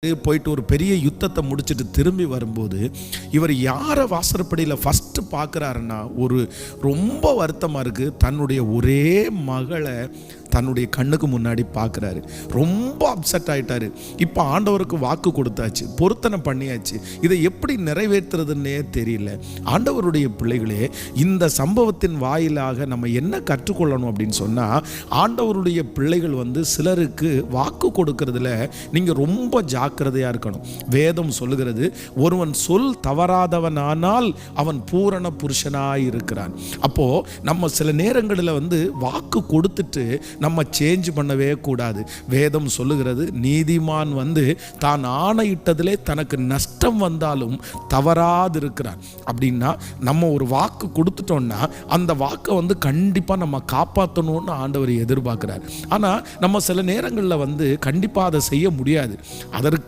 போயிட்டு ஒரு பெரிய யுத்தத்தை முடிச்சுட்டு திரும்பி வரும்போது இவர் யாரை வாசற்படியில் ஃபஸ்ட்டு பார்க்குறாருன்னா, ஒரு ரொம்ப வருத்தமாக இருக்குது, தன்னுடைய ஒரே மகளை தன்னுடைய கண்ணுக்கு முன்னாடி பார்க்குறாரு. ரொம்ப அப்செட் ஆகிட்டாரு. இப்போ ஆண்டவருக்கு வாக்கு கொடுத்தாச்சு, பொருத்தனை பண்ணியாச்சு, இதை எப்படி நிறைவேற்றுறதுன்னே தெரியல. ஆண்டவருடைய பிள்ளைகளே, இந்த சம்பவத்தின் வாயிலாக நம்ம என்ன கற்றுக்கொள்ளணும் அப்படின்னு சொன்னால், ஆண்டவருடைய பிள்ளைகள் சிலருக்கு வாக்கு கொடுக்கறதுல நீங்கள் ரொம்ப ஜாக்கிரதையாக இருக்கணும். வேதம் சொல்லுகிறது, ஒருவன் சொல் தவறாதவனானால் அவன் பூரண புருஷனாய் இருக்கிறான். அப்போது நம்ம சில நேரங்களில் வாக்கு கொடுத்துட்டு நம்ம சேஞ்ச் பண்ணவே கூடாது. வேதம் சொல்லுகிறது, நீதிமான் தான் ஆணையிட்டதிலே தனக்கு நஷ்டம் வந்தாலும் தவறாது இருக்கிறான். அப்படின்னா நம்ம ஒரு வாக்கு கொடுத்துட்டோம்னா அந்த வாக்கை கண்டிப்பாக நம்ம காப்பாற்றணும்னு ஆண்டவர் எதிர்பார்க்கிறார். ஆனால் நம்ம சில நேரங்களில் கண்டிப்பாக அதை செய்ய முடியாது. அதற்கு